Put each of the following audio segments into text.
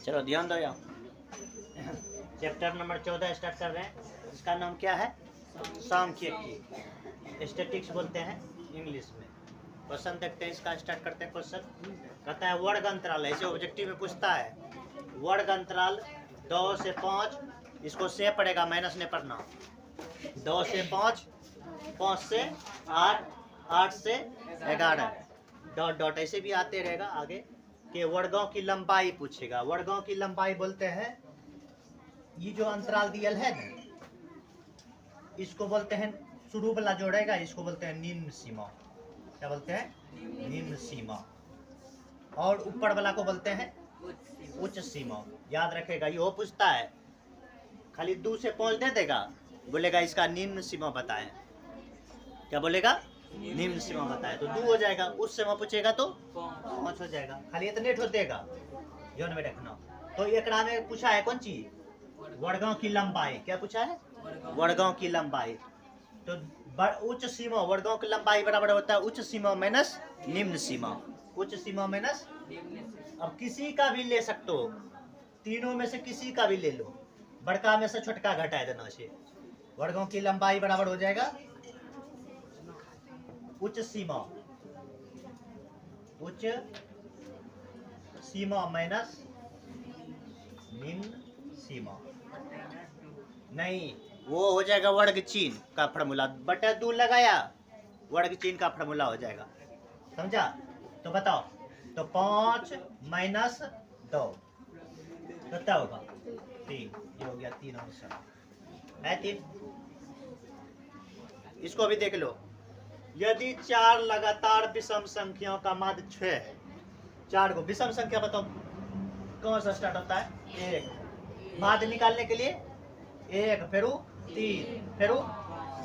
चलो ध्यान दो यार। चैप्टर नंबर 14 स्टार्ट कर रहे हैं। इसका नाम क्या है? सांख्यिकी, स्टैटिक्स बोलते हैं इंग्लिश में। क्वेश्चन देखते हैं, इसका स्टार्ट करते हैं। क्वेश्चन कहता है वर्ग अंतराल, ऐसे ऑब्जेक्टिव में पूछता है वर्ग अंतराल 2 से 5, इसको से पड़ेगा, माइनस नहीं पढ़ना। 2 से 5, 5 से 8, 8 से 11, डॉट डॉट ऐसे भी आते रहेगा आगे के वर्गों की लंबाई पूछेगा। वर्गों की लंबाई बोलते हैं ये जो अंतराल दियल है ना, इसको बोलते हैं, शुरू वाला जोड़ेगा इसको बोलते हैं निम्न सीमा। क्या बोलते हैं? निम्न सीमा। और ऊपर वाला को बोलते हैं उच्च सीमा। याद रखेगा, ये वो पूछता है खाली 2 से 5 दे देगा, बोलेगा इसका निम्न सीमा बताएं। क्या बोलेगा? निम्न सीमा बताए तो 2 हो जाएगा। उस सीमा पूछेगा तो 5 हो जाएगा। खाली इतने ठो देगा, ध्यान में रखना। तो एकरा में पूछा है कौन चीज? वर्गों की लंबाई। क्या पूछा है? वर्गों की लंबाई। तो उच्च सीमा, वर्गों की लंबाई बराबर होता है उच्च सीमा माइनस निम्न सीमा। उच्च सीमा माइनस, अब किसी का भी ले सकते हो, तीनों में से किसी का भी ले लो, बड़का में से छोटका घटा देना से। वर्गों की लंबाई बराबर हो जाएगा उच्च सीमा, उच्च सीमा माइनस निम्न सीमा। नहीं, वो हो जाएगा वर्ग चिन्ह का फार्मूला, बटा 2 लगाया, वर्ग चिन्ह का फार्मूला हो जाएगा। समझा? तो बताओ, तो 5 माइनस 2 कितना होगा? 3। ये हो गया 3 आंसर है। 3। इसको भी देख लो। यदि 4 लगातार विषम संख्याओं का माध्य 6 है, 4 को विषम संख्या बताओ कौन सा स्टार्ट होता है? 1। माध्य निकालने के लिए 1, फिर 3, फिर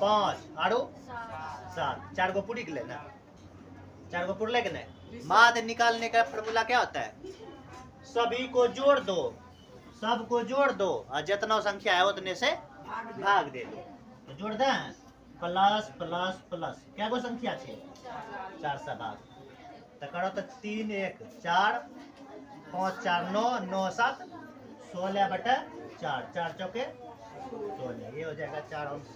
5 और 7। 4 को पूरी कर लेना, 4 को पूरा लेके नहीं। माध्य निकालने का फॉर्मूला क्या होता है? सभी को जोड़ दो, सबको जोड़ दो और जितना संख्या है उतने से भाग दे दो। तो जोड़ दें, प्लस प्लस प्लस, क्या को संख्या थी? 4 से भाग तो करो तो 3 1 4, 5 4 9, 9 7 16 बटा 4, 4 चौके 16। ये हो जाएगा 4 अंश।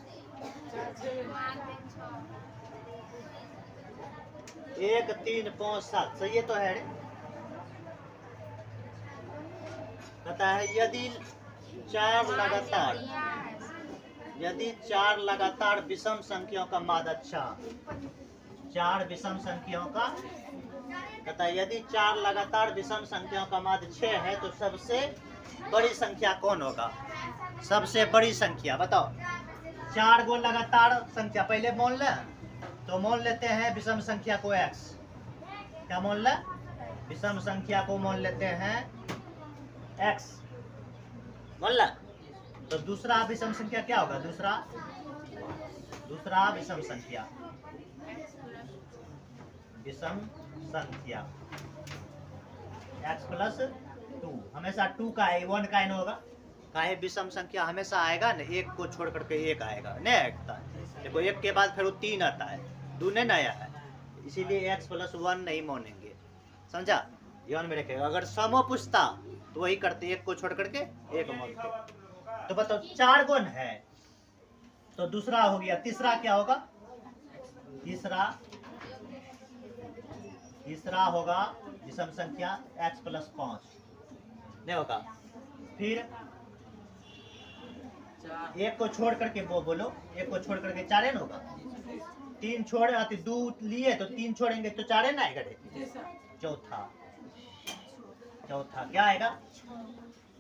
1 3 5 7 सही है तो है। कहता है यदि 4 लगातार विषम संख्याओं का माध्य, अच्छा 4 विषम संख्याओं का, कहता है यदि 4 लगातार विषम संख्याओं का माध्य 6 है तो सबसे बड़ी संख्या कौन होगा? सबसे बड़ी संख्या बताओ। 4 गो लगातार संख्या पहले मान ले, तो मान लेते हैं विषम संख्या को x। क्या मान ले? विषम संख्या को मान लेते हैं x, मान ला। तो दूसरा विषम संख्या क्या होगा? दूसरा विषम संख्या, विषम संख्या x प्लस 2, हमेशा 2 का है, 1 का नहीं होगा। काहे? विषम संख्या हमेशा आएगा न, 1 को छोड़ करके 1 आएगा, नहीं आएगा। देखो 1 के बाद फिर 3 आता है, 2 नहीं आया है, इसीलिए x प्लस 1 नहीं मानेंगे। समझा? ध्यान में रखेगा। अगर समो पूछता तो वही करते, 1 को छोड़ करके 1 मानते। तो बताओ 4 गुण है तो दूसरा हो गया। तीसरा क्या होगा? तीसरा होगा विषम संख्या x प्लस 5 नहीं होगा। फिर 1 को छोड़ करके वो बोलो, 1 को छोड़ करके 4 न होगा। 3 छोड़ आती, 2 लिए तो 3 छोड़ेंगे तो 4 ना आएगा। चौथा क्या आएगा?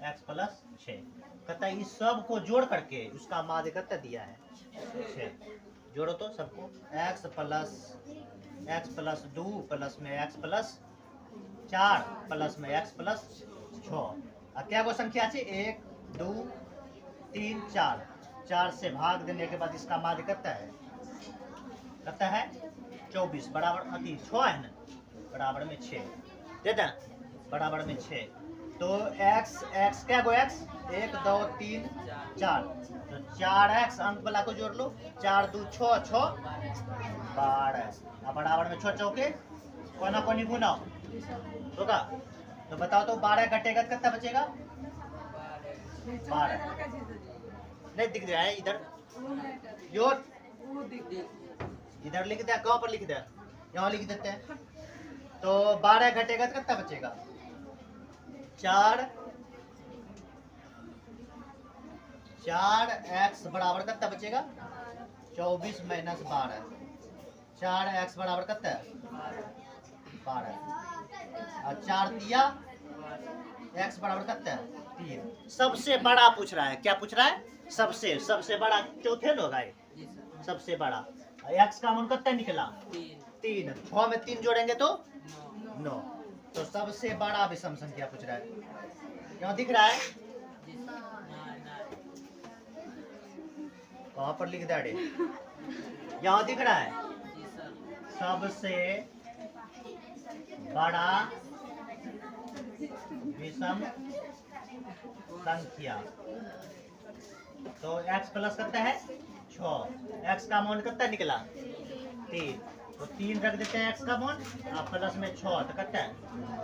x plus 6। कहता है इस सब को जोड़ करके उसका माध्य कितना दिया है? 6। जोड़ो तो सबको, x प्लस 2 प्लस में x प्लस 4 प्लस में x प्लस 6। और क्या वो संख्या थी? 1 2 3 4। 4 से भाग देने के बाद इसका माध्य कितना है? कहता है 24 बराबर 6 है ना, बराबर में 6 देता, बराबर में 6। तो x क्या गो x? 1 2 3 4, तो 4x अंक वाला को जोड़ लो, 4 2 6 6 12, बराबर में 6 चौके कोना कोनी गुना होगा तो बताओ तो 12 घटेगा तो कितना बचेगा? 12 नहीं दिख रहा है इधर योर, इधर लिख दे, कहाँ पर लिख दे, यहाँ लिख देते हैं। तो 12 घटेगा तो कितना बचेगा? 4x बराबर कितना बचेगा? 24 माइनस 12। 4x बराबर कितना है? 12 और 4 दिया x बराबर कितना है? 3। सबसे बड़ा पूछ रहा है, क्या पूछ रहा है? सबसे बड़ा चौथे लोग आए, सबसे बड़ा। x का मान कितना निकला? 3। 6 में 3 जोड़ेंगे तो 9। तो सबसे बड़ा विषम संख्या पूछ रहा है। यहाँ दिख रहा है, वहां पर लिख दे, यहाँ दिख रहा है सबसे बड़ा विषम संख्या। तो x प्लस कितना है? 6। x का मान कितना निकला? 3। तो 3 रख देते हैं x का मान, और प्लस में 6 तो कितना है?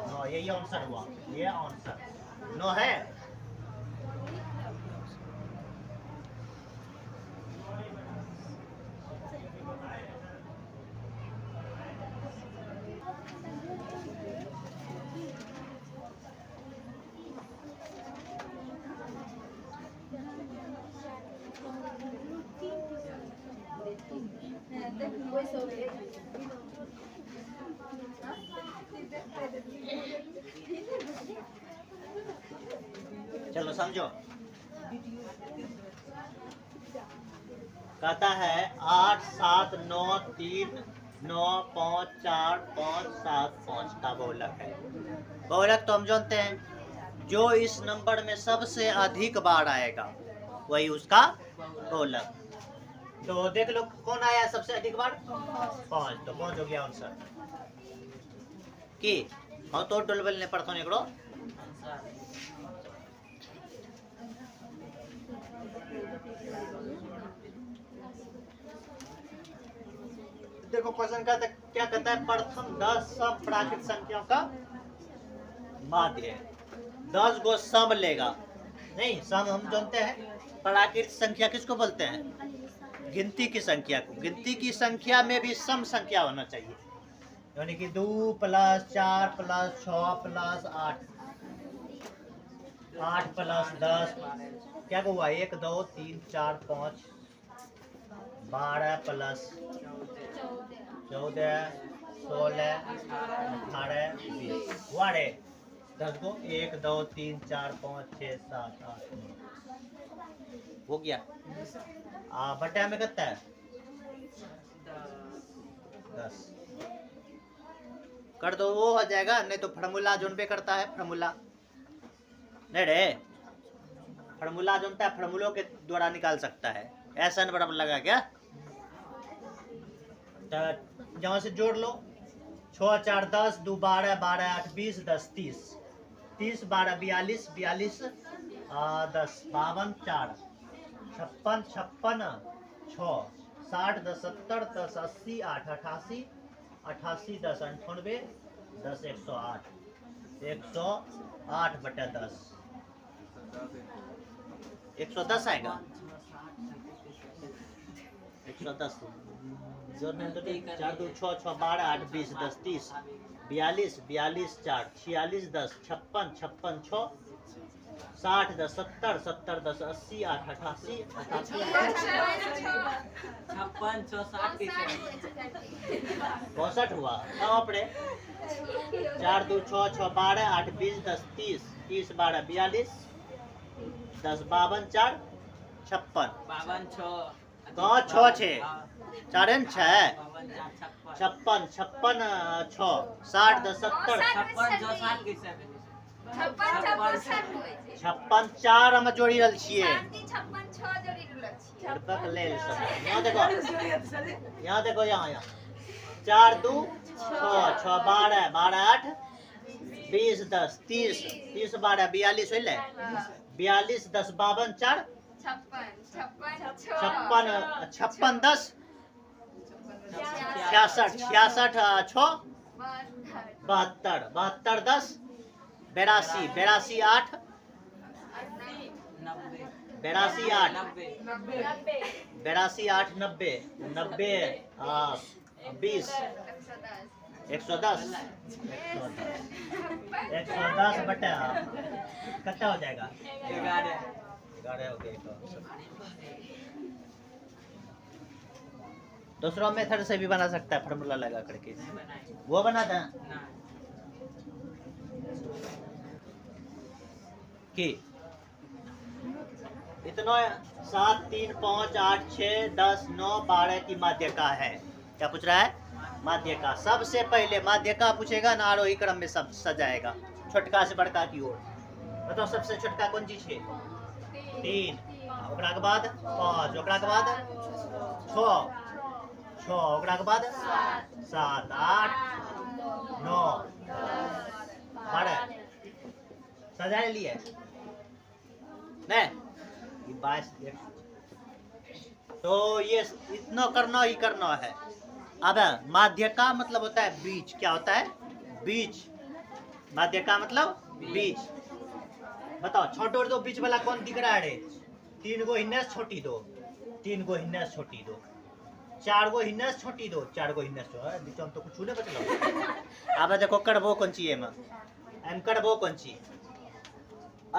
9। यही आंसर हुआ, ये आंसर 9 है। चलो समझो, कहता है 8 7 9 3 9 5 4 5 7 5 का बहुलक है। बहुलक तो हम जानते हैं, जो इस नंबर में सबसे अधिक बार आएगा वही उसका बहुलक। तो देख लो कौन आया सबसे अधिक बार? 5। तो 5 हो गया आंसर की। हाँ तो डोलबल ने पढ़ता नहीं करो। देखो क्वेश्चन का क्या कहता है? प्रथम 10 सम प्राकृत संख्याओं का माध्य 10 गो सम लेगा। नहीं, सम हम जानते हैं, प्राकृत संख्या किसको बोलते हैं? गिनती की संख्या को। गिनती की संख्या में भी सम संख्या होना चाहिए, यानी कि 2 + 4 + 6 + 8 8 + 10 क्या हुआ? 1 2 3 4 5 12 + 14 16 18 20 वाड़े 10 को 1 2 3 4 5 6 7 8 9 हो गया। बटा में कितना है? 10 कर दो, वो हो जाएगा। नहीं तो फार्मूला जोन पे करता है, फार्मूला नहीं रे, फार्मूला जोनता है, फार्मूलों के द्वारा निकाल सकता है। ऐसा न बराबर लगा क्या? जहाँ से जोड़ लो, 6 4 10 2 12 12 8 20 10 30 30 12 42 42 10 52 4 56 56 6 60 10 70 10 80 8 88 88 10 98 10 108 108 बटा 10 110 आएगा। 110 जोड़ने तो 4 2 6 6 12 8 20 10 30 42 42 4 46 10 56 56 6 60 10 70 70 10 80 8 88 88 62 हुआ। अब अपने 4 2 6 6 12 8 20 10 30 30 12 42 10 52 4 56 कहाँ 6 6 4 6 56 56 6 60 10 70 56 4 हम जोड़ी रहल छियै। यहाँ देखो यहाँ 4 2 6 6 12 12 8 20 10 30 30 12 42 होइले 42 10 52 4 56 10 66 66 6 72 72 10 82 82 8 82 8 82 8 90 90 20 110 110 बटा कितना हो जाएगा 11 हो गया। दूसरा मेथड से भी बना सकता है फार्मूला लगा करके, वो बना दें कि इतना 7 3 5 8 6 10 9 12 की माध्यका है। क्या पूछ रहा है? माध्यका। सबसे पहले माध्यका पूछेगा ना, आरोही क्रम में सब सजाएगा छोटका से बड़का की ओर। बताओ सबसे छोटका कौन चीज है? 3, ओकरा के बाद 5, ओकरा के बाद 6, ओकरा के बाद 7 8 9 12 सजा लिए नहीं 22। तो ये इतना करना ही करना है। अब माध्यका मतलब होता है बीच। क्या होता है? बीच। माध्यका मतलब बीच। बताओ छोटे और दो बीच वाला कौन दिख रहा है? 3 गो हिन्नस छोटी दो, 3 गो हिन्नस छोटी दो, 4 गो हिन्नस छोटी दो, 4 गो हिन्नस बीच में तो कुछ नहीं बचल। अब देखो कड़बो कौन ची एम कड़बो कौन ची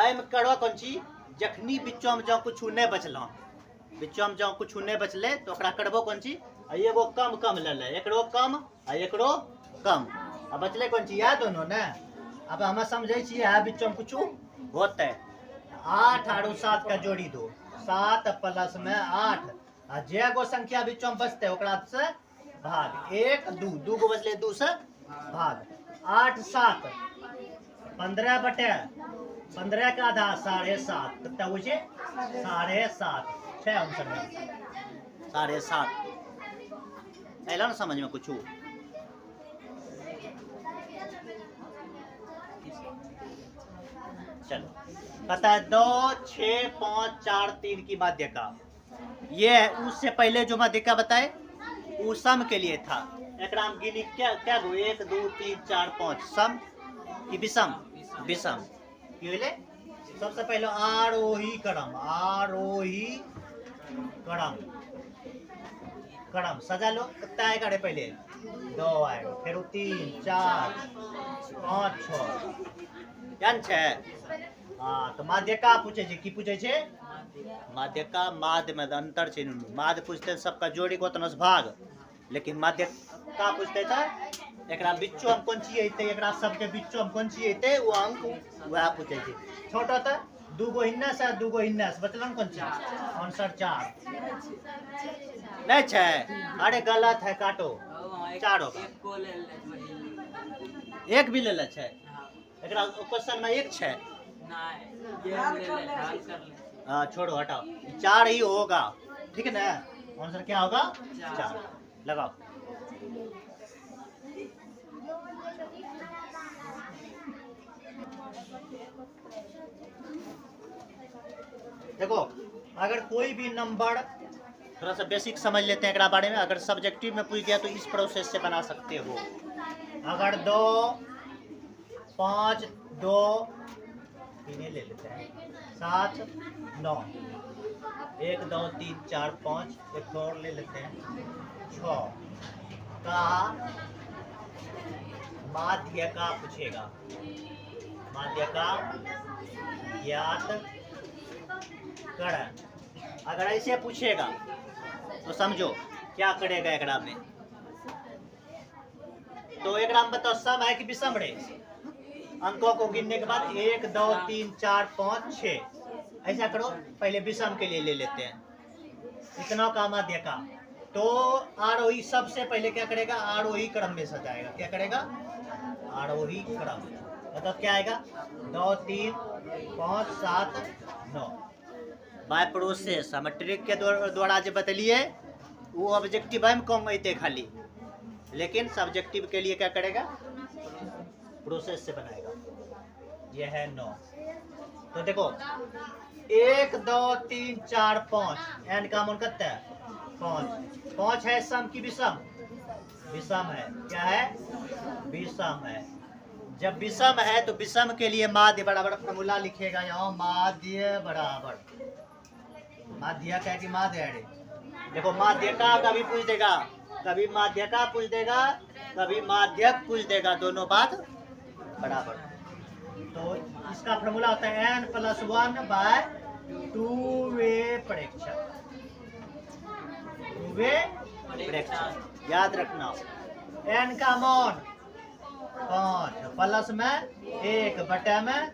एम कड़वा कौन ची जखनी बिचो में जो कुछ नहीं बचल, बिचो में जो कुछ नहीं बचले तो ओकरा कड़बो कौन ची एगो कम कम ले ले, एकरो कम आ एकरो कम। अब बचले कौन ची याद दोनों ना। अब हम समझे छी है बिचो में कुछ होते 8 और 7 का जोड़ी दो, 7 प्लस में 8 आ जे गो संख्या बिचो में बचते ओकरा से भाग 1 2 2 गो बचले 2 से भाग 8 7 15 बटे 15 का आधा 7.5 कितना बुझे 7.5 6 आंसर में 7.5 ऐला ना समझ में कुछ। चलो पता है 2 6 5 4 3 की माध्यका। ये उससे पहले जो माध्यका बताए वो सम के लिए था। एक राम गिनी क्या क्या 1 2 3 4 5 सम की विषम? विषम। सबसे पहले आरोही क्रम, आरोही क्रम क्रम सजा लो। कितना आएगा रे? पहले 2 आएगा, फिर 3 4 5 6 हाँ। तो माध्यका पूछे की पूछे छे? माध्यका माध्य में अंतर छे। माध्य पूछते सबका जोड़ी को तनस भाग, लेकिन माध्यका पूछते था एकरा बिच्चो हम कौन ची हेते, एकरा सबके बिच्चो हम कौन ची हेते वो अंक वह पूछे छे। छोटा था 2 गो हिन्नस है 2 गो हिन्नस बचलन कौन ची? आंसर 4 नहीं छे। अरे गलत है, काटो 4 होगा। एक भी ले ले छे एकरा क्वेश्चन में 1 छे। हाँ छोड़ो हटाओ, 4 ही होगा ठीक है ना। आंसर क्या होगा? 4 लगाओ। देखो अगर कोई भी नंबर थोड़ा सा बेसिक समझ लेते हैं एकरा बारे में। अगर सब्जेक्टिव में पूछ गया तो इस प्रोसेस से बना सकते हो। अगर 2 5 2 ले लेते हैं 7 9 1 2 3 4 5 एक और ले लेते हैं 6 का माध्यका पूछेगा। माध्यका ज्ञात कर। अगर ऐसे पूछेगा तो समझो क्या करेगा एकरा में। तो एकरा में बताओ सम है कि विषम रे? अंकों को गिनने के बाद 1 2 3 4 5 6 ऐसा करो। पहले विषम के लिए ले लेते हैं इतना का माध्यका। तो आरोही सबसे पहले क्या करेगा? आरोही क्रम में सजाएगा। क्या करेगा? आरोही क्रम। मतलब क्या आएगा? 2 3 5 7 9 बाय प्रोसेस। हम ट्रिक के द्वारा जो बतलिए वो ऑब्जेक्टिव में कम अते खाली, लेकिन सब्जेक्टिव के लिए क्या करेगा? प्रोसेस से बनाएगा। यह है 9। तो देखो 1 2 3 4 5 एन का मान कितना है? 5 5 है सम की विषम? विषम है। क्या है? विषम है। जब विषम है तो विषम के लिए माध्य बराबर फॉर्मूला लिखेगा यहाँ, माध्य बराबर माध्य क्या कि माध्य है। देखो माध्य का कभी पूछ देगा, कभी माध्य का पूछ देगा, कभी माध्यक पूछ देगा, दोनों बात बराबर। तो इसका फॉर्मूला होता है n+1/2वे प्रेक्षक, 2वे प्रेक्षक याद रखना। n का मान 5 प्लस में 1 बटा में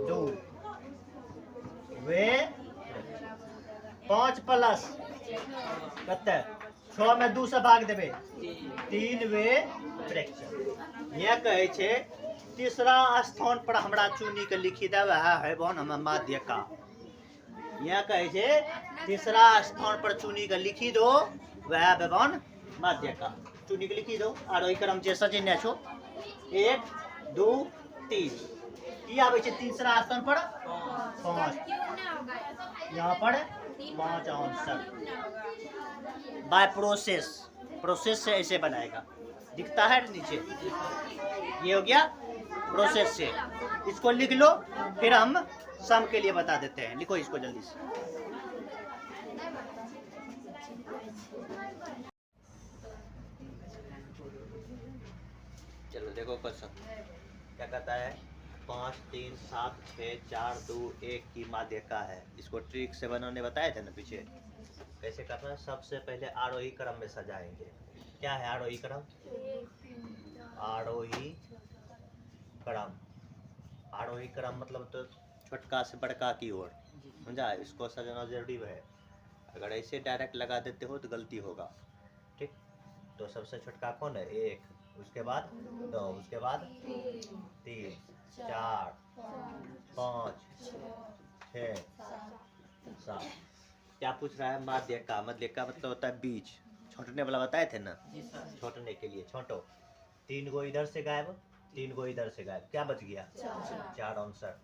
2 वे 5 प्लस कते 6 में 2 से भाग देवे 3 वे प्रेक्षक। यह कहे छे तीसरा स्थान पर हमरा चुनी के लिखी देवे है बन हम माध्य का। यह कहे छे तीसरा स्थान पर चुनी के लिखी दो वह बेबन माध्य का, चुनी के लिखी दो। आरो ई क्रम जे सजेने छो 1 2 3 की आवे छे तीसरा स्थान पर 5, यहाँ पर 5 आंसर बाय प्रोसेस। प्रोसेस से ऐसे बनाएगा, दिखता है नीचे, ये हो गया प्रोसेस से। इसको लिख लो, फिर हम सम के लिए बता देते हैं। लिखो इसको जल्दी से। चलो देखो क्वेश्चन क्या कहता है, 5 3 7 6 4 2 1 की माध्यिका है। इसको ट्रिक से बनाने बताए थे ना पीछे, कैसे करना है। सबसे पहले आरोही क्रम में सजाएंगे। क्या है आरोही क्रम? आरोही क्रम, आरोही क्रम मतलब तो छोटका से बड़का की ओर, समझा। इसको सजाना जरूरी है, अगर ऐसे डायरेक्ट लगा देते हो तो गलती होगा, ठीक। तो सबसे छोटका कौन है? 1, उसके बाद 2, उसके बाद 3 4 5 6 7। क्या पूछ रहा है? माध्य का। माध्य का मतलब होता है बीच, छोटने वाला बताए थे ना, छोटने के लिए छोटो। 3 गो इधर से गायब, 3 गो इधर से गायब, क्या बच गया? 4 आंसर।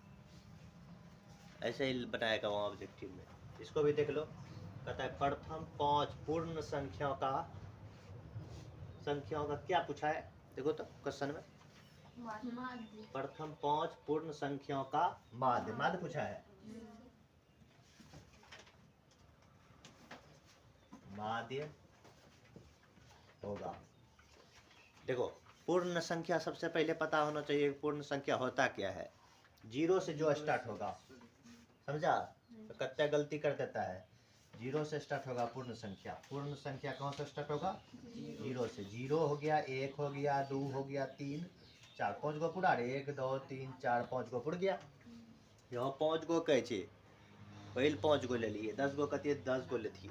ऐसे ही बनाएगा वहाँ ऑब्जेक्टिव में। इसको भी देख लो, कहता है प्रथम 5 पूर्ण संख्याओं का क्या पूछा है? देखो तो क्वेश्चन में, प्रथम 5 पूर्ण संख्याओं का माध्य, माध्य पूछा है। माध्य होगा, देखो पूर्ण संख्या सबसे पहले पता होना चाहिए पूर्ण संख्या होता क्या है। 0 से जो स्टार्ट होगा, समझा। तो कितना गलती कर देता है, 0 से स्टार्ट होगा पूर्ण संख्या। पूर्ण संख्या कौन से स्टार्ट होगा? 0 से। 0 हो गया, 1 हो गया, 2 हो गया, 3 4 5 गो पूरा। 1 2 3 4 5 गो पूर गया। यहाँ 5 गो कहे छे, पहले 5 गो ले लिए, 10 गो कहती 10 गो लेती।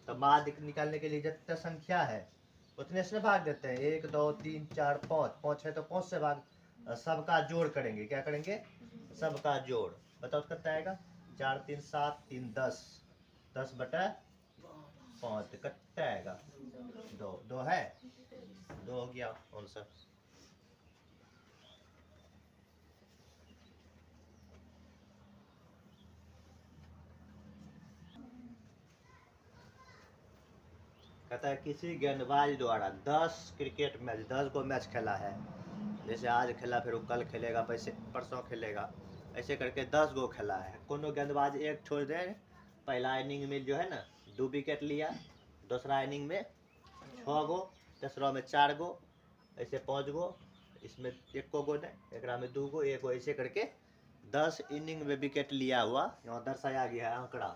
तो माध्य निकालने के लिए जितना संख्या है उतने से भाग देते हैं। 1 2 3 4 5, 5 है तो 5 से भाग, सबका जोड़ करेंगे। क्या करेंगे? सबका जोड़। बताओ कितना आएगा? 4 3 7 3 10, 10 बटा 5 कितना आएगा? 2। 2 है, 2 हो गया आंसर। कहता है किसी गेंदबाज द्वारा 10 क्रिकेट मैच, 10 गो मैच खेला है। जैसे आज खेला, फिर वो कल खेलेगा, वैसे परसों खेलेगा, ऐसे करके 10 गो खेला है। कोनो गेंदबाज एक छोड़ दे, पहला इनिंग में जो है ना 2 विकेट लिया, दूसरा इनिंग में 6 गो, तीसरा में 4 गो, ऐसे 5 गो, इसमें 1 गो नहीं, एक में 2 गो, 1 गो, ऐसे करके 10 इनिंग में विकेट लिया हुआ यहाँ दर्शाया गया है आंकड़ा।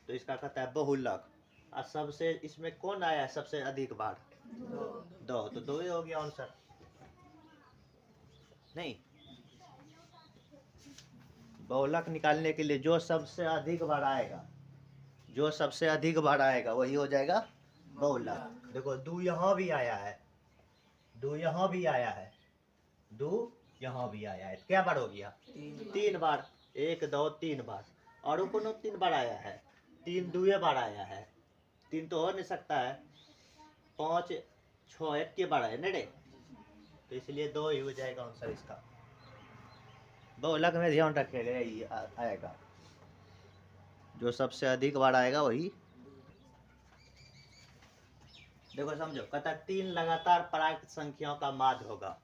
तो इसका कहता है बहुलक। और सबसे इसमें कौन आया है सबसे अधिक बार? 2। तो 2 ही हो गया आंसर। नहीं, बहुलक निकालने के लिए जो सबसे अधिक बार आएगा, जो सबसे अधिक बार आएगा वही हो जाएगा बहुलक। देखो 2 यहाँ भी आया है, 2 यहाँ भी आया है, 2 यहाँ भी आया है, क्या बार हो गया? 3 बार। 1 2 3 बार। और कोनो 3 बार आया है? 3 2 बार आया है, 3 तो हो नहीं सकता है। 5 6 1 के बार है ना रे, तो इसलिए 2 ही हो जाएगा आंसर इसका। बहुलक में ध्यान रखेगा, आएगा जो सबसे अधिक बार आएगा वही। देखो समझो, कहता 3 लगातार प्राकृत संख्याओं का माध्य होगा।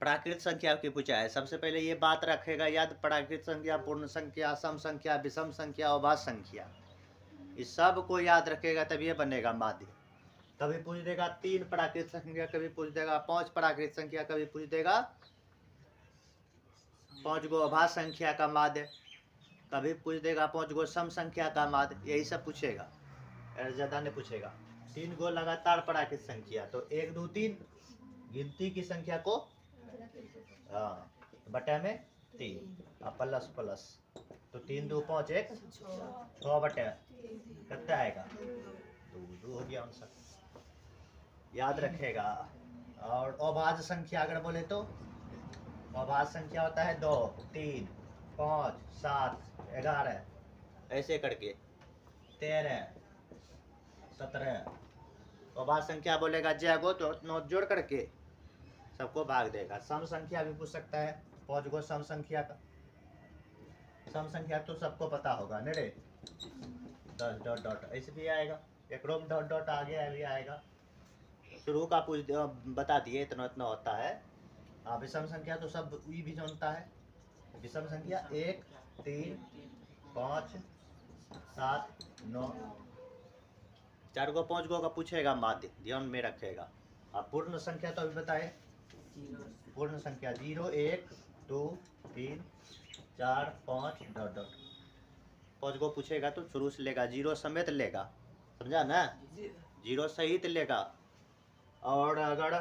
प्राकृत संख्या की पूछा है। सबसे पहले ये बात रखेगा याद, प्राकृत संख्या, पूर्ण संख्या, सम संख्या, विषम संख्या और भाज्य संख्या, इस सब को याद रखेगा तब ये बनेगा माध्य। कभी पूछ देगा 3 प्राकृत संख्या, कभी पूछ देगा 5 प्राकृत संख्या, कभी पूछ देगा 5 गो अभाज्य संख्या का माध्य, कभी पूछ देगा 5 गो सम संख्या का माध्य, यही सब पूछेगा, ज्यादा नहीं पूछेगा। 3 गो लगातार प्राकृत संख्या तो 1 2 3 गिनती की संख्या को बटे में 3 प्लस प्लस, तो 3 2 5 1 6 बटे कितना आएगा 2 हो गया आंसर, याद रखेगा। और अभाज्य संख्या अगर बोले तो अभाज्य संख्या होता है 2 3 5 7 11 ऐसे करके 13 17, अभाज्य संख्या बोलेगा जय गो तो 9 जोड़ करके सबको भाग देगा। सम संख्या भी पूछ सकता है, 5 गो सम संख्या का, सम संख्या तो सबको पता होगा न रे, 10 डॉट डॉट ऐसे भी आएगा, एक रोम डॉट डॉट आगे भी आएगा। शुरू का पूछ बता दिए इतना इतना होता है। विषम संख्या तो सब ये भी जानता है, विषम संख्या 1 3 5 7 9, 4 गो 5 गो का पूछेगा माध्य, ध्यान में रखेगा। अब पूर्ण संख्या तो अभी बताए, पूर्ण संख्या 0 1 2 3 4 5 डॉट डॉट, 5 गो पूछेगा तो शुरू से लेगा, 0 समेत लेगा, समझा ना, 0 सहित लेगा। और अगर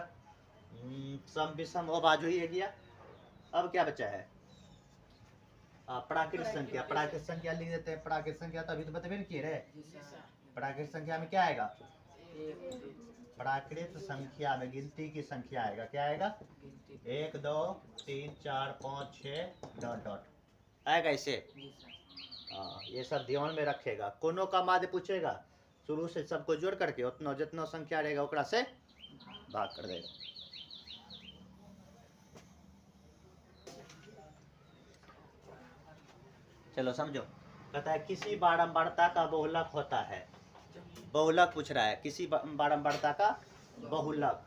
सम विषम अभाज्य ही गया, अब क्या बचा है प्राकृत संख्या, प्राकृत संख्या लिख देते हैं। प्राकृत संख्या तो अभी तो बतबे नहीं किए रहे, प्राकृत संख्या में क्या आएगा, प्राकृत संख्या में गिनती की संख्या आएगा, क्या आएगा 1 2 3 4 5 6 डॉट डॉट आएगा ऐसे। ये सब ध्यान में रखेगा। कोनो का माध्य पूछेगा शुरू से सबको जोड़ करके उतना जितना संख्या रहेगा ओकरा से भाग कर देगा। चलो समझो, कहता है किसी बारंबारता का बहुलक होता है, बहुलक पूछ रहा है, किसी बारंबारता का बहुलक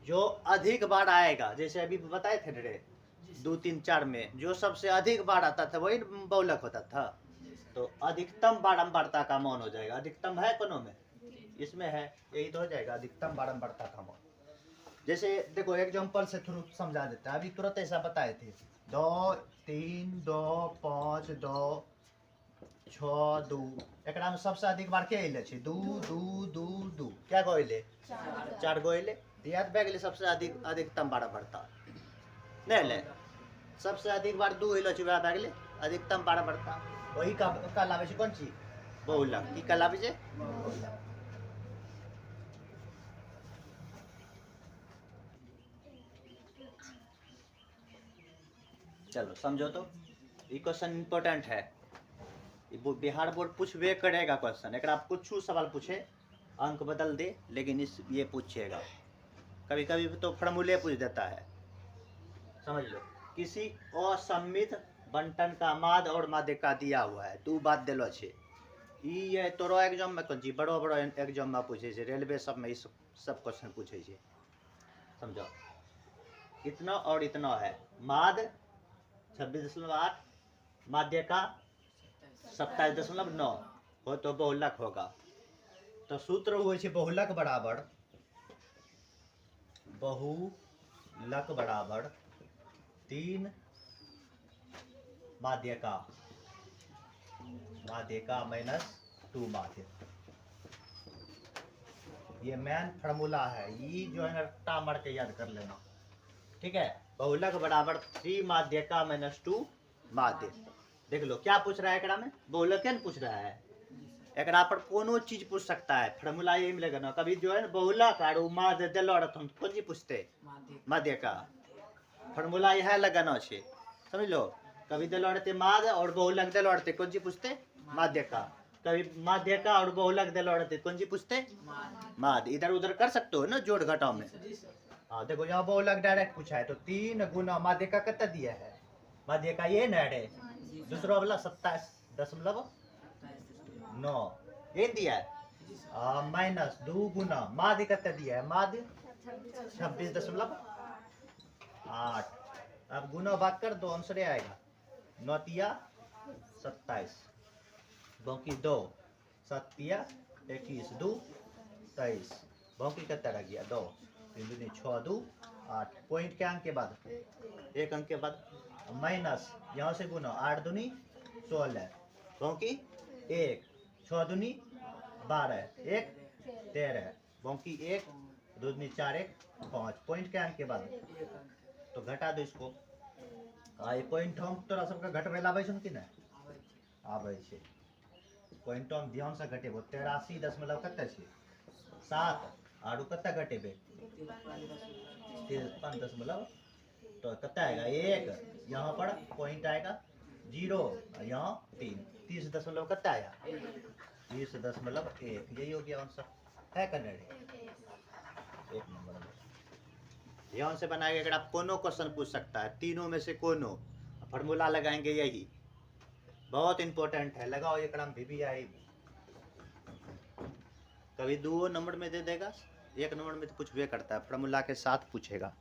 जो अधिक बार आएगा, जैसे अभी बताए थे रे 2 3 4 में जो सबसे अधिक बार आता था वही बहुलक होता था, तो अधिकतम बारंबारता का मान हो जाएगा। अधिकतम है कोनो में, इसमें है, यही तो हो जाएगा अधिकतम बारंबारता का मान। जैसे देखो एग्जांपल से थ्रू समझा देता है, अभी तुरंत ऐसा बताए थे 2 3 2 5 2 6 2, एकरा में सबसे अधिक बार क्या अइले छै 2 2 2 2, क्या गो अइले 4 गो अइले, याद भए गेलै सबसे अधिकतम बारंबारता नहीं ले, सबसे अधिक बार 2 अइलो छै, वएह भए गेलै अधिकतम बारंबारता। वही का कहलाबै छै कोन चीज बहुलक, की कहलाबै छै बहुलक। चलो समझो तो, ये क्वेश्चन इंपॉर्टेंट है, बिहार बोर्ड पूछबे करेगा क्वेश्चन, एक कुछ सवाल पूछे अंक बदल दे लेकिन इस ये पूछेगा, कभी कभी तो फॉर्मूले पूछ देता है। समझ लो, किसी असममित बंटन का माध्य और माध्यिका दिया हुआ है, 2 बात दिलो छे, ये तोरो एग्जाम में कौन चीज बड़ो बड़ो एग्जाम में पूछे छे, रेलवे सब में इस सब क्वेश्चन पूछे छे। समझो, इतना और इतना है, माध्य 26.8, माध्यिका 27.9 हो तो बहुलक होगा। तो सूत्र हुए छे बहुलक बराबर 3 माध्यिका माइनस 2 माध्य, ये मेन फार्मूला है, ये जो है रट्टा मार के याद कर लेना, ठीक है। बहुलक बराबर 3 माध्यिका माइनस 2 माध्य। देख लो क्या पूछ रहा है एकरा में, बहुलक क्या पूछ रहा है, एकरा पर कोनो चीज पूछ सकता है, फार्मूला यही मिलेगा ना। कभी जो है ना बहुलक और माध्य दिलो रहत कौन चीज पूछते माध्यिका, फार्मूला यह लगाना छे, समझ लो। कभी दिलो रहते माध्य और बहुलक दिलो रहते कौन चीज पूछते माध्यिका, कभी माध्यिका और बहुलक दिलो रहते कौन चीज पूछते माध्य। इधर उधर कर सकते हो ना जोड़ घटाव में। हाँ देखो यहाँ बहुलक डायरेक्ट पूछा है, तो 3 गुना माध्यिका कितना दिया है, माध्यिका ये ना रे दूसरा वाला 27.9 ये दिया है, माइनस 2 गुना माध्य कितना दिया है, माध्य 26.8 8। अब गुना भाग कर 2 आंसर आएगा, 9 तिया 27, बाकी 2 7 तिया 21, 2 23, बाकी कितना रह गया 2, 3 दूनी 6, 2 8। पॉइंट के अंक के बाद, एक अंक के बाद माइनस, यहाँ से गुना 8 दूनी 16, बाकी 1, 6 दूनी 12, 1 13, बाकी 1 2 दूनी 4, 1 5। पॉइंट के अंक के बाद तो घटा दो इसको। आई पॉइंट हम तोरा सबके घटबै लाबै छन कि नहीं आबै छै। पॉइंट हम ध्यान से घटेबो, 83 दशमलव कते छै 7, आरु कते घटेबे 53 दशमलव, तो कते आएगा 1, यहाँ पर पॉइंट आएगा 0, यहाँ 3, 30 दशमलव कते आया 30.1। यही हो गया आंसर है कन्नड़, एक नंबर। ध्यान से बनाएगा, अगर आप कोनो क्वेश्चन पूछ सकता है, तीनों में से कोनो फार्मूला लगाएंगे, यही बहुत इंपॉर्टेंट है। लगाओ ये कलम भी आई, कभी 2 नंबर में दे देगा, 1 नंबर में तो कुछ भी करता है, फार्मूला के साथ पूछेगा।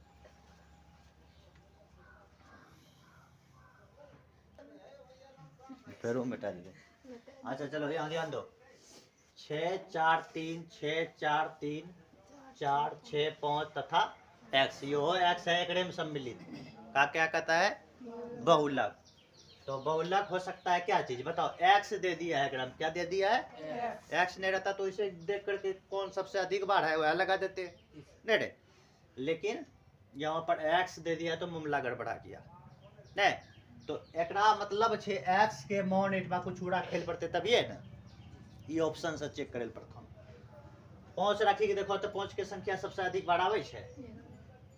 फिर मिटा दीजिए। अच्छा चलो यहाँ ध्यान दो, 6 4 3 6 4 3 4 6 5 तथा एक्स, ये हो एक्स है एकड़े में सम्मिलित का क्या कहता है बहुलक। तो बहुलक हो सकता है क्या चीज बताओ, एक्स दे दिया है ग्राम, क्या दे दिया है एक्स नहीं रहता तो इसे देख करके कौन सबसे अधिक बार है वह लगा देते नहीं रे, लेकिन यहाँ पर एक्स दे दिया तो मामला गड़बड़ा गया नहीं। तो एकरा मतलब छे एक्स के मान एटमा कुछ उड़ा खेल पड़ते तभी ना, ये ऑप्शन से चेक करे प्रथम 5 राखी के देखो तो 5 के संख्या सबसे अधिक बार आवे छे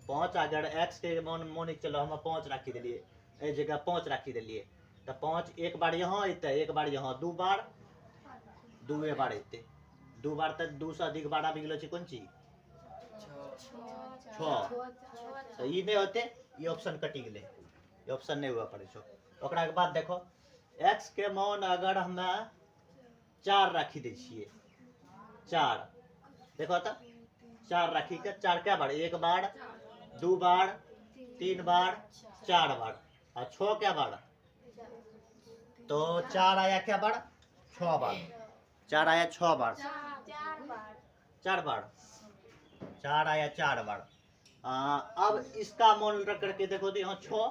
5। अगर x के मान चलो हम 5 राखी दिलिए, ए जगह 5 राखी दिलिए तो 5 एक बार यहाँ अते, एक बार यहाँ, 2 बार 2 बार अते, 2 बार तक 2 से अधिक बार आबि गेलो छै कोन चीज 6, तो ई नहीं होते, ये ऑप्शन कटि गेले, ये ऑप्शन नहीं हुआ पड़े छो। ओकरा के बाद देखो x के मान अगर हमें 4 राखी दै छिए, 4 देखो तो 4 राखी के 4 क्या बार, 1 बार 2 बार 3 बार 4 बार, और 6 क्या बार, तो 4 आया क्या बार 6 बार, 4 आया 6 बार, 4 बार 4 आया 4 बार। अब इसका मान रख करके देखो तो यहाँ 6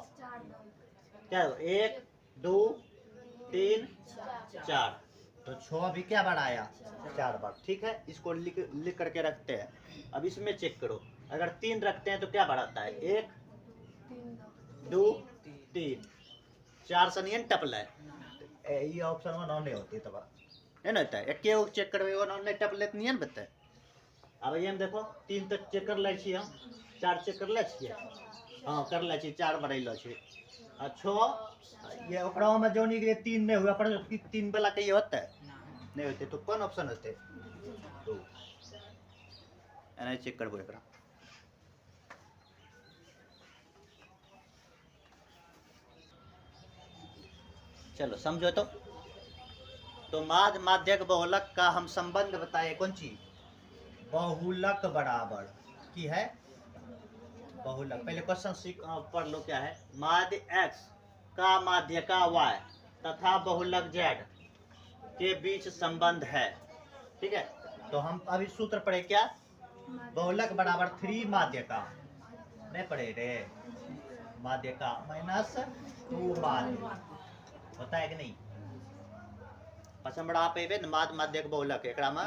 क्या 1 2 3 4, तो 6 भी क्या बार आया 4 बार। ठीक है, इसको लिख करके रखते हैं। अब इसमें चेक करो, अगर 3 रखते हैं तो क्या बार आता है 1 2 3, 4 से नहीं टपल है, ये ऑप्शन में नॉन नहीं होती तब है ना, एक चेक करबे वो नॉन नहीं टपल नहीं है बताए। अब ये देखो 3 तक चेक कर ले छी, हम 4 चेक कर ले छी, हां कर ले छी 4 बढ़ैलो छी, आ 6 ये ओकरा में जोनी के 3 नहीं हुआ पर 3 वाला कहिए होता है नहीं होते, तो कौन ऑप्शन होते 2, एना चेक करबो एकरा। चलो समझो तो माद माध्यक बहुलक का हम संबंध बताए कौन चीज बहुलक बराबर की है बहुलक। पहले क्वेश्चन पढ़ लो क्या है, माध्य x का माध्यका y तथा बहुलक z के बीच संबंध है। ठीक है, तो हम अभी सूत्र पढ़े क्या, बहुलक बराबर 3 माध्यका, नहीं पढ़े रे, माध्यका माइनस 2 माध्य होता है कि नहीं, पसंद बड़ा आप एबे माद माध्यक बहुलक एकरा में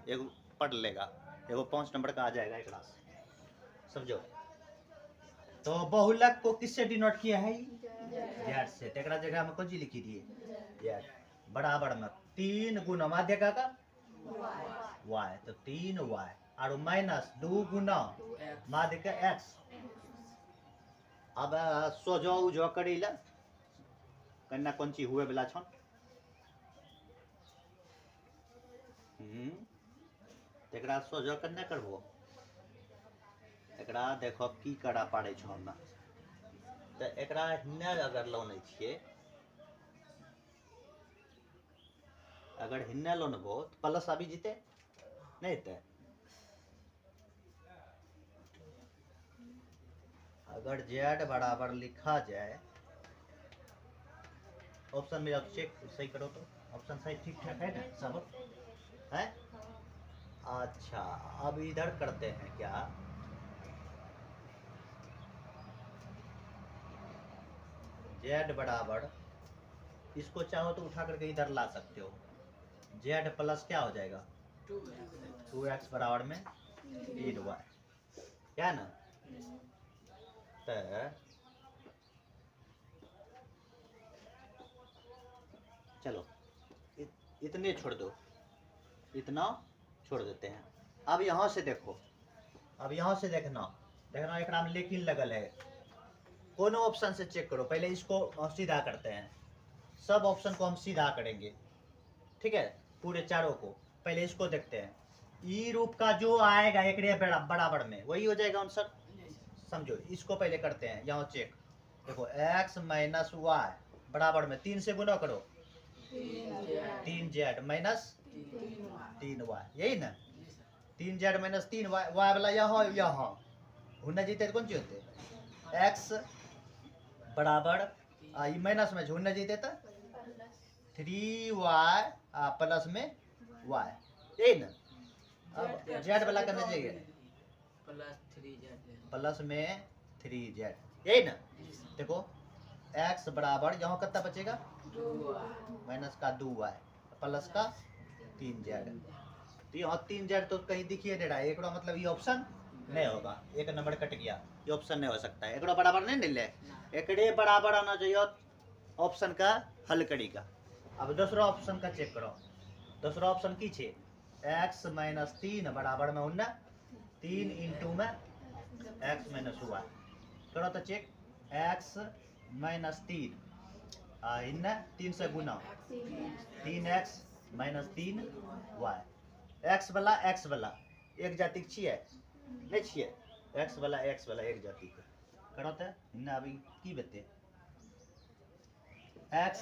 एगो पढ़ लेगा, एगो 5 नंबर का आ जाएगा एकरा से समझो। तो बहुलक को किससे डिनोट किया है z से, तो एकरा जगह में कौन चीज लिखी दिए z बराबर में 3 गुना माध्यका का y, तो 3y और माइनस 2 गुना माध्य का x। अब सोझो उजो करी ला कन्ना कौन चीज हुए वाला छन, एकरा सोझो कन्ना करबो, एकरा देखो की करा पारे छो हम, तो एकरा हिन्ने अगर लोने छिए, अगर हिन्ने लोनबो तो प्लस आबि जीते नहीं ते, अगर जेड बराबर लिखा जाए, ऑप्शन में आप चेक सही करो तो ऑप्शन सही ठीक ठाक है ना सब है। अच्छा अब इधर करते हैं क्या, जेड बराबर, इसको चाहो तो उठा करके इधर ला सकते हो, जेड प्लस क्या हो जाएगा 2x बराबर में 3y, क्या ना। तो चलो इतने छोड़ दो, इतना छोड़ देते हैं। अब यहाँ से देखो, अब यहाँ से देखना एक में लेकिन लगल है, कोनो ऑप्शन से चेक करो। पहले इसको सीधा करते हैं, सब ऑप्शन को हम सीधा करेंगे, ठीक है, पूरे चारों को। पहले इसको देखते हैं, ई रूप का जो आएगा एक बराबर में वही हो जाएगा आंसर, समझो। इसको पहले करते हैं, यहाँ चेक देखो, x माइनस वाई बराबर में 3 से गुना करो, 3z माइनस 3y, यही ना, 3z माइनस 3y, वाई वाला यहाँ होना जीते कौन चीज होते, x बराबर माइनस में झूठना जीते तो 3y प्लस में y, यही ना। अब z वाला करना चाहिए प्लस में 3z, यही ना। देखो x बराबर यहाँ कितना बचेगा माइनस का 2y प्लस का 3z, तो यहाँ 3z तो कहीं दिखिए दे रहा है, एक मतलब ये ऑप्शन नहीं होगा, एक नंबर कट गया, ये ऑप्शन नहीं हो सकता है, एक बराबर नहीं मिले, एक बराबर आना चाहिए ऑप्शन का हल करेगा। अब दूसरा ऑप्शन का चेक करो, दूसरा ऑप्शन की छे x माइनस 3 बराबर में होना 3 इंटू में x माइनस हुआ, करो तो चेक, x माइनस 3 इन्ना 3 से गुना 3x माइनस 3y, x वाला एक जाति छिए नहीं छिए, x वाला एक जाति के करो तो इन्ना अभी की बते, x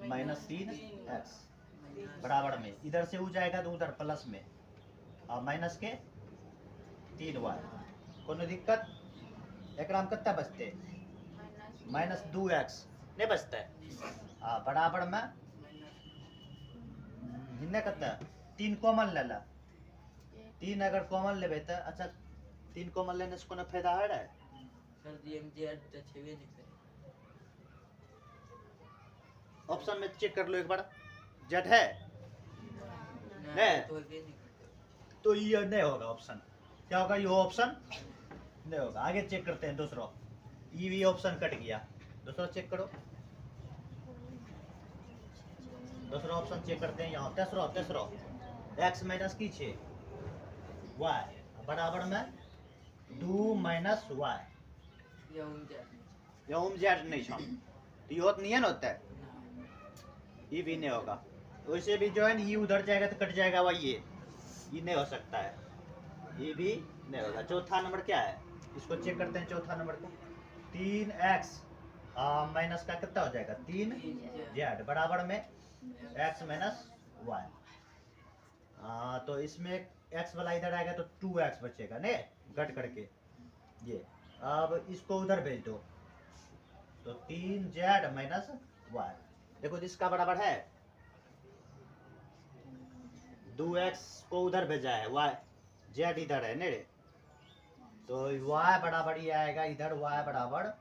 माइनस 3x बराबर में इधर से हो जाएगा तो उधर प्लस में और माइनस के 3y, कोनो दिक्कत, एक कितना बचते माइनस 2x नहीं बचता है, बराबर में हिन्ने कितना 3 कॉमन ले ला, 3 अगर कॉमन लेबे तो अच्छा 3 कॉमन लेने से कोनो फायदा है रे सर dmz तो छेबे नहीं करे, ऑप्शन में चेक कर लो एक बार, जेड है नहीं तो ये नहीं होगा ऑप्शन, क्या होगा ये ऑप्शन नहीं होगा। आगे चेक करते हैं दूसरा, ये भी ऑप्शन कट गया, दूसरा चेक करो, दूसरा ऑप्शन चेक करते हैं, यहाँ तेसरा x माइनस की छे y बराबर में 2 माइनस y, यह जेड नहीं छा तो ये होत नहीं है ना, होता है ये भी नहीं होगा, वैसे भी जो है ये उधर जाएगा तो कट जाएगा वही, ये नहीं हो सकता है, ये भी नहीं होगा। चौथा नंबर क्या है, इसको चेक करते हैं, चौथा नंबर को 3x माइनस का कितना हो जाएगा 3z बराबर में x माइनस y, तो इसमें x वाला इधर आएगा तो 2x बचेगा नहीं घट करके ये, अब इसको उधर भेज दो तो 3z माइनस y, देखो जिसका बराबर है 2x को उधर भेजा है, y z इधर है नहीं, तो y बराबर ये आएगा इधर, y बराबर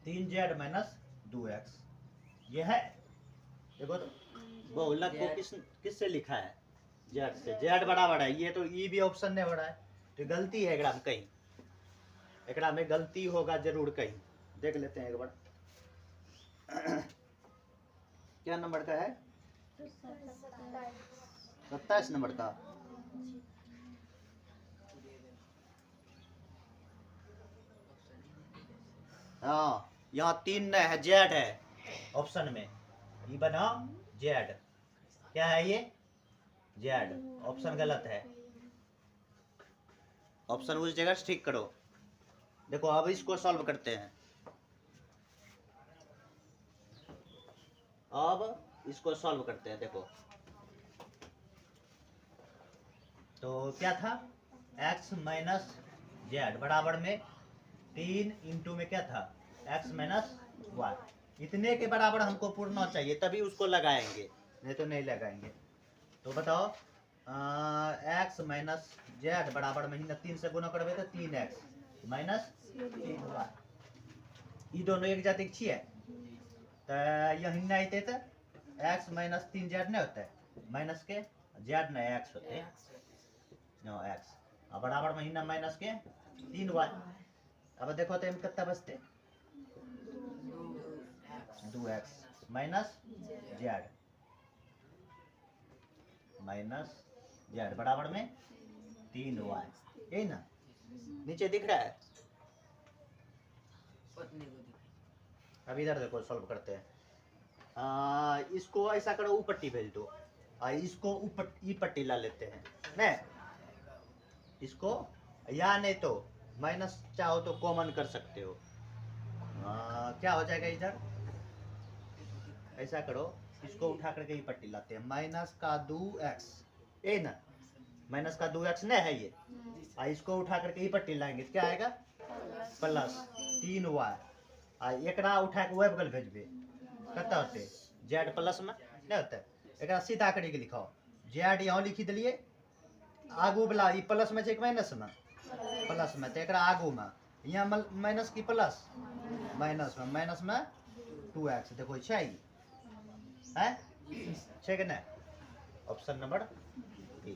3z माइनस 2x, ये है। देखो तो बहुलक को किस से लिखा है, जेड से, जेड बराबर है, ये तो ये भी ऑप्शन नहीं हो रहा है, तो गलती है एकरा में कहीं, एकरा में गलती होगा जरूर कहीं, देख लेते हैं एक बार क्या नंबर का है 27 नंबर का, हाँ यहाँ 3 नहीं है, जेड है ऑप्शन में, ये बना जेड, क्या है ये जेड, ऑप्शन गलत है, ऑप्शन उस जगह ठीक करो। देखो अब इसको सॉल्व करते हैं, अब इसको सॉल्व करते हैं, देखो तो क्या था x माइनस जेड बराबर में 3 इंटू में क्या था एक्स माइनस वाई। इतने के बराबर हमको पूर्णा चाहिए तभी उसको लगाएंगे, नहीं तो नहीं लगाएंगे। तो बताओ एक्स माइनस जेड बराबर में 3 से गुना करबे तो 3x माइनस 3y। ई दोनों एक जाति छिए तो यही नहीं होते तो x माइनस 3z नहीं होते माइनस के z नहीं x होते नो x अब बराबर में हिन्ना माइनस के 3y। अब देखो तो कितना बचते 2x minus z minus z बराबर में 3y। यही ना नीचे दिख रहा है। पत्नी को दिखाई। अब इधर देखो सॉल्व करते हैं। इसको ऐसा करो ऊ पट्टी भेज दो, इसको ई पट्टी ला लेते हैं नहीं, इसको या नहीं तो माइनस चाहो तो कॉमन कर सकते हो। क्या हो जाएगा इधर ऐसा करो इसको उठा करके ई पट्टी लाते हैं माइनस का 2x ए ना माइनस का 2x नहीं है ये, इसको उठा करके ई पट्टी लाएंगे क्या आएगा प्लस 3y। एकरा उठा के वेब बगल भेजबे कत होते जेड प्लस में नहीं होता एकरा सीधा करके लिखाओ जेड यहाँ लिखी दिलिए आगू वाला ई प्लस में छै माइनस में प्लस में तो एकरा आगू में यहाँ माइनस की प्लस माइनस में 2x देखो छै है कि नहीं। Option number B.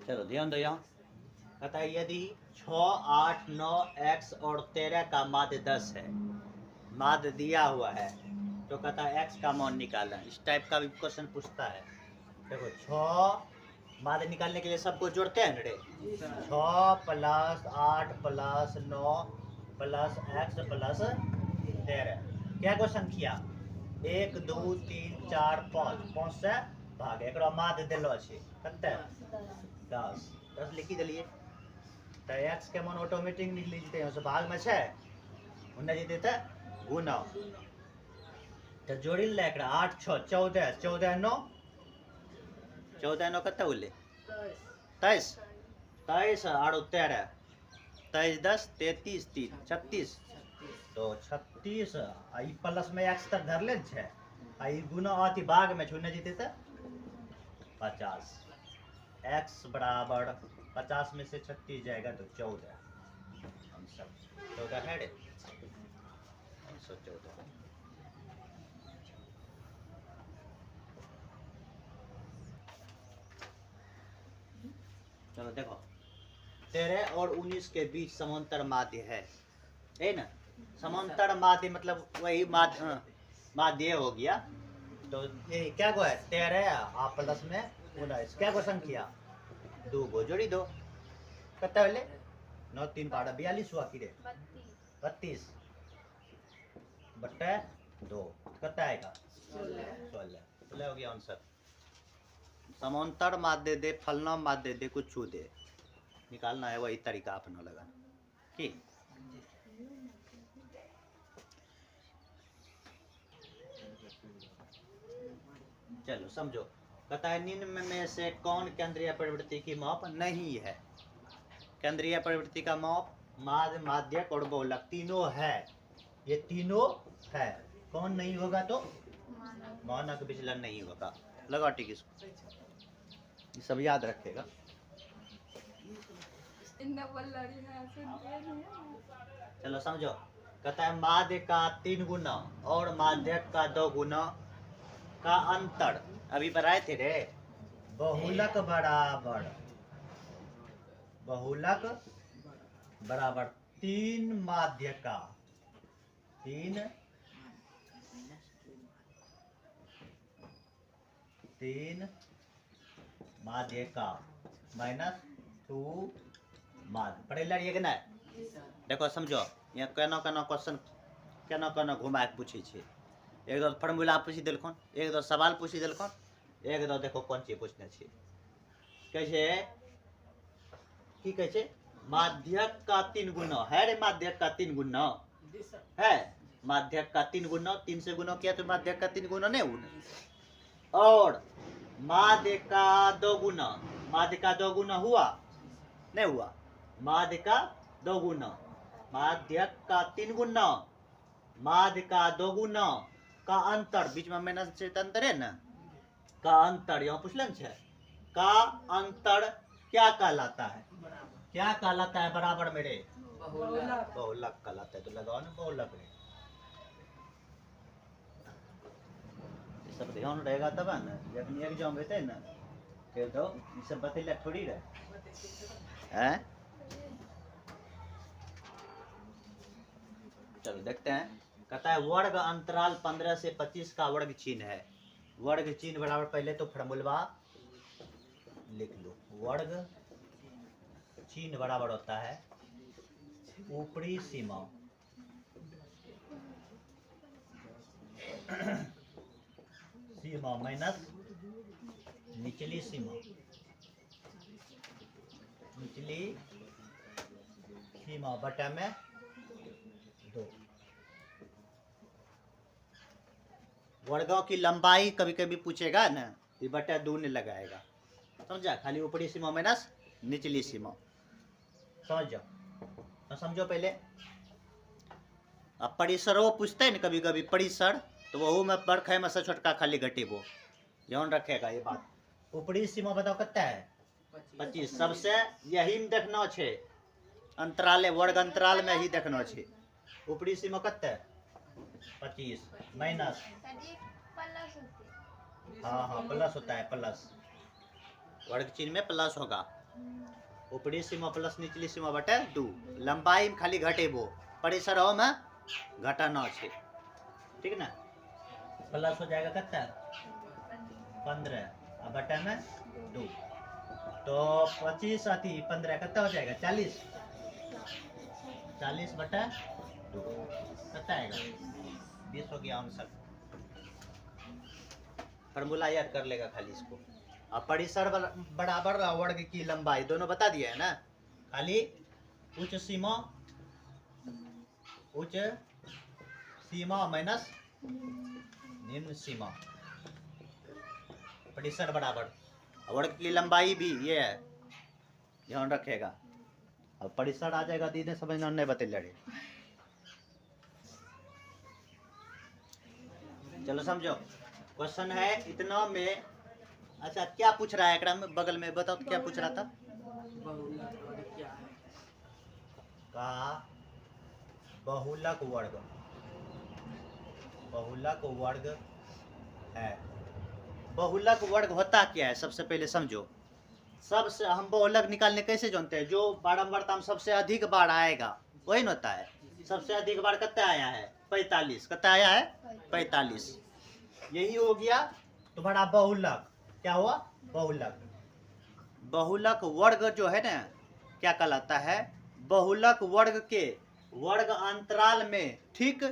चलो ध्यान दो यहाँ कहता है यदि 6, 8, 9 x और 13 का माध्य 10 है, माध्य दिया हुआ है तो कहता है x का मान निकालना। इस टाइप का भी क्वेश्चन पूछता है। देखो 6 माध्य निकालने के लिए सबको जोड़ते हैं रे 6 plus 8 plus 9 plus x plus 13। क्या क्वेश्चन किया 1 2 3 4 5 से भाग एक माध्य दिलो छै कते 10 लिखी दिलिए तो x के मान ऑटोमेटिक निकली जते यहाँ से भाग में छै उन्ने जते तो गुना तो जोड़ी ले 8 6 14 14 9 14 9 कते बोले 23 23 और 13 23 10 33 3 36 तो 36 आई प्लस में x तक धर ले छै आई गुना आती भाग में छुने जीते तो 50 x बराबर 50 में से 36 जाएगा तो 14 आंसर 14 है रे आंसर 14। चलो देखो 13 और 19 के बीच समांतर माध्य है ना। समांतर माध्य मतलब वही माध्य हो गया तो ये क्या को है 13 प्लस में 19 क्या क्वेश्चन किया 2 गो जोड़ी दो कितना वाले 9 3 12 42 हुआ कि रे 32 बट्टे 2 कितना आएगा 16 हो गया आंसर। समांतर माध्य दे फलना माध्य दे कुछ छू दे निकालना है वही तरीका अपना लगा कि चलो समझो कहता है निम्न में से कौन केंद्रीय प्रवृत्ति की माप नहीं है। केंद्रीय प्रवृत्ति का माप माध्य माध्यक और बहुलक तीनों है, ये तीनों है। कौन नहीं होगा तो मानक विचलन नहीं होगा। लगा टिक इसको ये सब याद रखेगा। चलो समझो कहता है माध्य का 3 गुना और माध्यक का 2 गुना का अंतर अभी बनाए थे रे बहुलक बराबर 3 माध्य का 3 माध्य का माइनस 2 माध्य पढ़े लड़िए कि नहीं। देखो समझो यहाँ केना केना क्वेश्चन केना केना घुमा के पूछे छे। एक दो फॉर्मूला पूछी देलखन, एक दो सवाल पूछी देलखन, एक दो देखो कौन चीज पूछने छे। कैसे की कहे छे माध्यक का 3 गुना है रे माध्यक का 3 गुना जी सर। है। माध्यक का 3 गुना, 3 से गुना किया तो माध्यक का 3 गुना नहीं हुआ। और माध्य का 2 गुना, माध्य का 2 गुना हुआ नहीं हुआ। माध्य का 2 गुना, माध्यक का 3 गुना, माध्य का 2 गुना का अंतर, बीच में माइनस से अंतर है ना, का अंतर यहाँ पूछ लें का अंतर क्या कहलाता है? क्या कहलाता है? बराबर मेरे बहुलक। बहुलक कहलाता है। तो लगाओ ना बहुलक रे, ये सब ध्यान रहेगा तब है ना जब एग्जाम होते है ना, फिर तो ये सब बतेला थोड़ी रहे हैं। चलो देखते हैं। कहता है वर्ग अंतराल 15 से 25 का वर्ग चिन्ह है। वर्ग चिन्ह बराबर, पहले तो फॉर्मूला लिख लो। वर्ग चिन्ह बराबर होता है ऊपरी सीमा सीमा माइनस निचली सीमा, निचली सीमा बटा में 2। वर्गों की लंबाई कभी कभी पूछेगा ना, ये बटा 2 ने लगाएगा, समझा? खाली ऊपरी सीमा माइनस निचली सीमा, समझ जाओ। तो समझो पहले। अब परिसरों पूछते हैं ना कभी कभी परिसर, तो वह में बर्ख है मसा छोटका खाली घटेबो, ध्यान रखेगा ये बात। ऊपरी सीमा बताओ कितना है? 25। सबसे यही में देखना छे, अंतराल वर्ग अंतराल में ही देखना छे। ऊपरी सीमा कितना है? 25 माइनस, हाँ प्लस होता है, प्लस वर्ग चिन्ह में प्लस होगा। ऊपरी सीमा प्लस निचली सीमा बटे 2। लंबाई में खाली घटेबो, परिसरों में घटाना छे, ठीक ना? प्लस हो जाएगा कितना? 15 अब बटा में 2, तो 25 आती 15 कितना हो जाएगा? 40। 40 बटा 2 कितना आएगा? 20 हो गया आंसर। फॉर्मूला याद कर लेगा खाली इसको। अब परिसर बराबर वर्ग की लंबाई दोनों बता दिया है ना, खाली उच्च सीमा माइनस निम्न सीमा, परिसर बराबर वर्ग की लंबाई भी ये है, ध्यान रखेगा। अब परिसर आ जाएगा दीदी समझना नहीं बते लड़े। चलो समझो, क्वेश्चन है इतना में। अच्छा क्या पूछ रहा है एकरा में? बगल में बताओ तो क्या पूछ रहा था? बहुलक वर्ग क्या है? का बहुलक वर्ग, बहुलक वर्ग है। बहुलक वर्ग होता क्या है सबसे पहले समझो। सबसे हम बहुलक निकालने कैसे जानते हैं? जो बारंबारता में सबसे अधिक बार आएगा वही न होता है। सबसे अधिक बार कितना आया है? 45। कितना आया है? 45। यही हो गया तुम्हारा बहुलक। क्या हुआ? बहुलक। बहुलक वर्ग जो है ना क्या कहलाता है? बहुलक वर्ग के वर्ग अंतराल में ठीक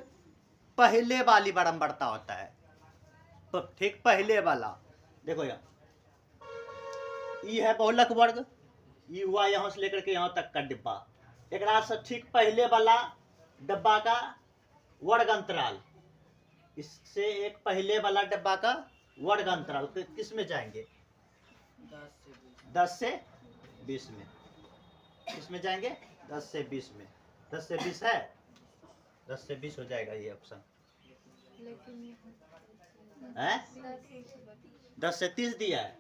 पहले वाली बारंबारता होता है, ठीक पहले वाला। देखो यार, ये है बहुलक वर्ग, ये हुआ यहाँ से लेकर के यहाँ तक का डिब्बा, एक से ठीक पहले वाला डब्बा का वर्ग अंतराल, इससे एक पहले वाला डब्बा का वर्ग अंतराल किस में जाएंगे? 10 से 20 में। किसमें जाएंगे? 10 से 20 में। 10 से 20 है, 10 से 20 हो जाएगा ये ऑप्शन है। 10 से 30 दिया है,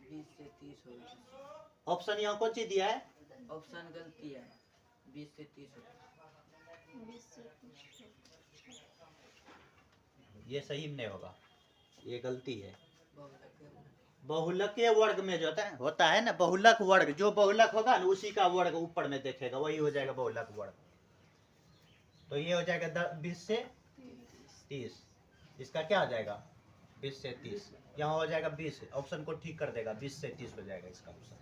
20 से 30 हो गया। ऑप्शन यहाँ कौन सी दिया है? ऑप्शन गलती है, 20 से 30 हो गया। ये सही नहीं होगा, ये गलती है। बहुलक बहुलकीय वर्ग में जो होता है ना बहुलक वर्ग, जो बहुलक होगा ना उसी का वर्ग ऊपर में देखेगा, वही हो जाएगा बहुलक वर्ग। तो ये हो जाएगा 20 से 30। इसका क्या हो जाएगा? 20 से 30। यहाँ हो जाएगा 20। ऑप्शन को ठीक कर देगा, 20 से 30 हो जाएगा इसका ऑप्शन।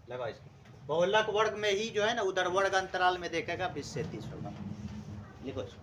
लगाओ इसको। बहुलक वर्ग में ही जो है ना उधर वर्ग अंतराल में देखेगा 20 से 30 होगा। लिखो इसको।